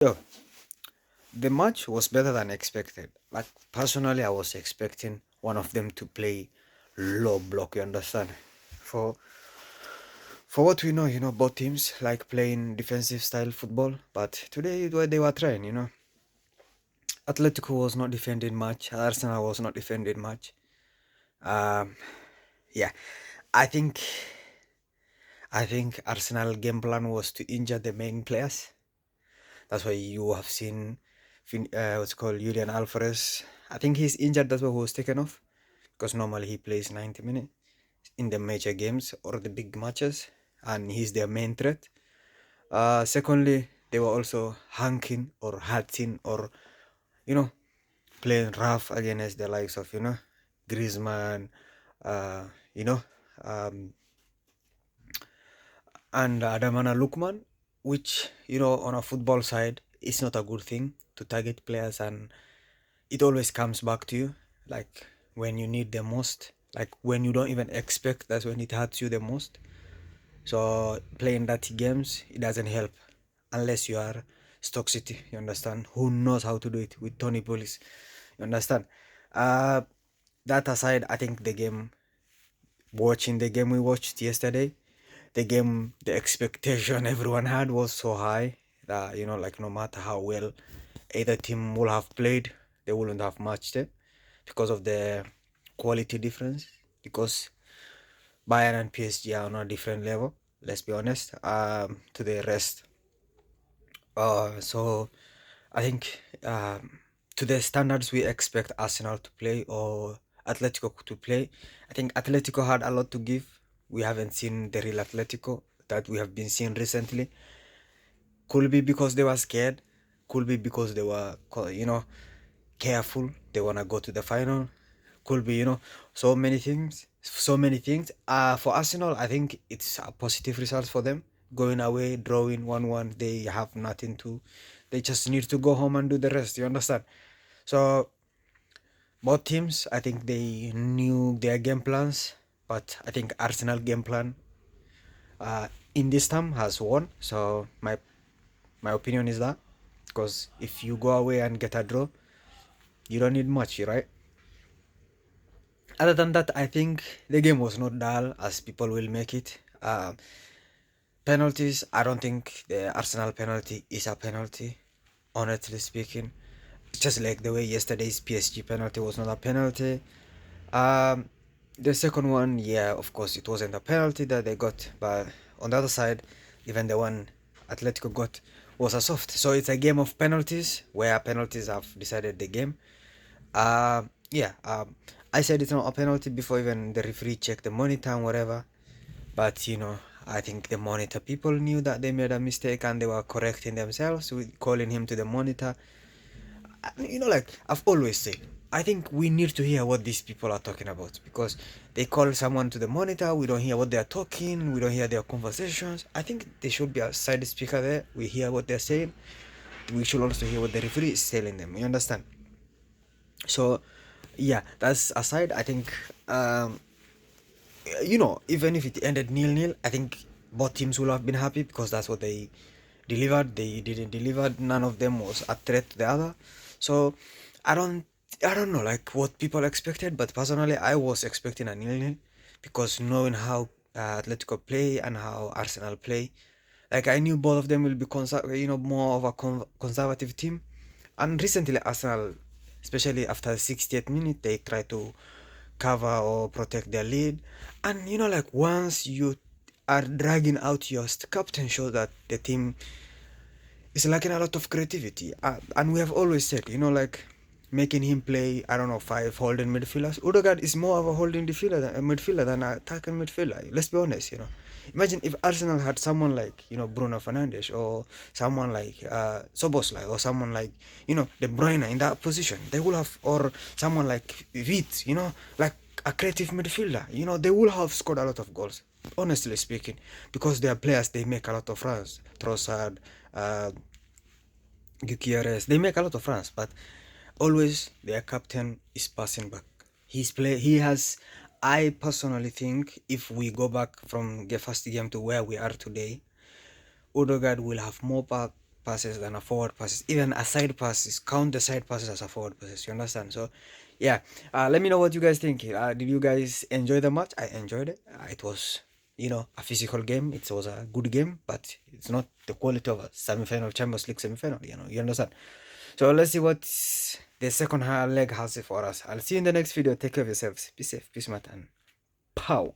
Yo, the match was better than expected. Like personally, I was expecting one of them to play low block. You understand? For for what we know, both teams like playing defensive style football. But today, they were trying. Atletico was not defending much. Arsenal was not defending much. Um, yeah, I think I think Arsenal game plan was to injure the main players. That's why you have seen, what's it called, Julian Alvarez. I think he's injured. That's why he was taken off because normally he plays 90 minutes in the major games or the big matches, and he's their main threat. Secondly, they were also hanking or hatting or you know playing rough against the likes of Griezmann, uh, you know, um, and Adamana Lukman, which on a football side is not a good thing to target players, and it always comes back to you, like when you need the most, like when you don't even expect. That's when it hurts you the most. So playing dirty games, it doesn't help unless you are Stock City. You understand? Who knows how to do it with Tony Pulis? You understand? Uh, that aside, I think watching the game we watched yesterday, the expectation everyone had was so high that like no matter how well either team will have played, they wouldn't have matched it because of the quality difference. Because Bayern and PSG are on a different level. Let's be honest. To the rest. So I think to the standards we expect Arsenal to play or Atletico to play, I think Atletico had a lot to give. We haven't seen the real Atletico that we have been seeing recently. Could be because they were scared. Could be because they were, careful. They wanna go to the final. Could be, so many things. So many things. For Arsenal, I think it's a positive result for them. Going away, drawing 1-1. They have nothing to. They just need to go home and do the rest. You understand? So both teams, I think they knew their game plans, but I think Arsenal game plan in this time has won. So my opinion is that because if you go away and get a draw, you don't need much, right? Other than that, I think the game was not dull as people will make it. Penalties, I don't think the Arsenal penalty is a penalty, honestly speaking. Just like the way yesterday's PSG penalty was not a penalty. Um, the second one, yeah, of course, it wasn't a penalty that they got, but on the other side, even the one Atletico got was a soft. So it's a game of penalties where penalties have decided the game. Yeah, I said it's not a penalty before even the referee checked the monitor and whatever. But I think the monitor people knew that they made a mistake and they were correcting themselves with calling him to the monitor. Like I've always said, I think we need to hear what these people are talking about because they call someone to the monitor. We don't hear what they are talking. We don't hear their conversations. I think there should be a side speaker there. We hear what they're saying. We should also hear what the referee is telling them. You understand? So, yeah, that's aside. I think, even if it ended nil-nil, I think both teams will have been happy because that's what they delivered. They didn't deliver. None of them was a threat to the other. So, I don't, I don't know like what people expected, but personally, I was expecting a nil-nil because knowing how Atletico play and how Arsenal play, like I knew both of them will be more of a conservative team. And recently, Arsenal, especially after the 60th minute, they try to cover or protect their lead. And like once you are dragging out your captain, show that the team is lacking a lot of creativity. And we have always said, like making him play, I don't know, five holding midfielders. Odegaard is more of a holding midfielder than an attacking midfielder. Let's be honest. Imagine if Arsenal had someone like, Bruno Fernandes or someone like Soboslai or someone like, De Bruyne in that position. They would have, or someone like Vit, like a creative midfielder. They would have scored a lot of goals, honestly speaking, because their players, they make a lot of runs. Trossard, uh, Gutierrez, they make a lot of runs, but always their captain is passing back. He has. I personally think if we go back from the first game to where we are today, Odegaard will have more passes than a forward passes. Even a side passes, count the side passes as a forward passes. You understand? So, yeah. Let me know what you guys think. Did you guys enjoy the match? I enjoyed it. It was, a physical game. It was a good game, but it's not the quality of a semi-final Champions League semi-final. You understand? So let's see what the second leg has for us. I'll see you in the next video. Take care of yourselves. Be safe. Peace, Matan. Pow.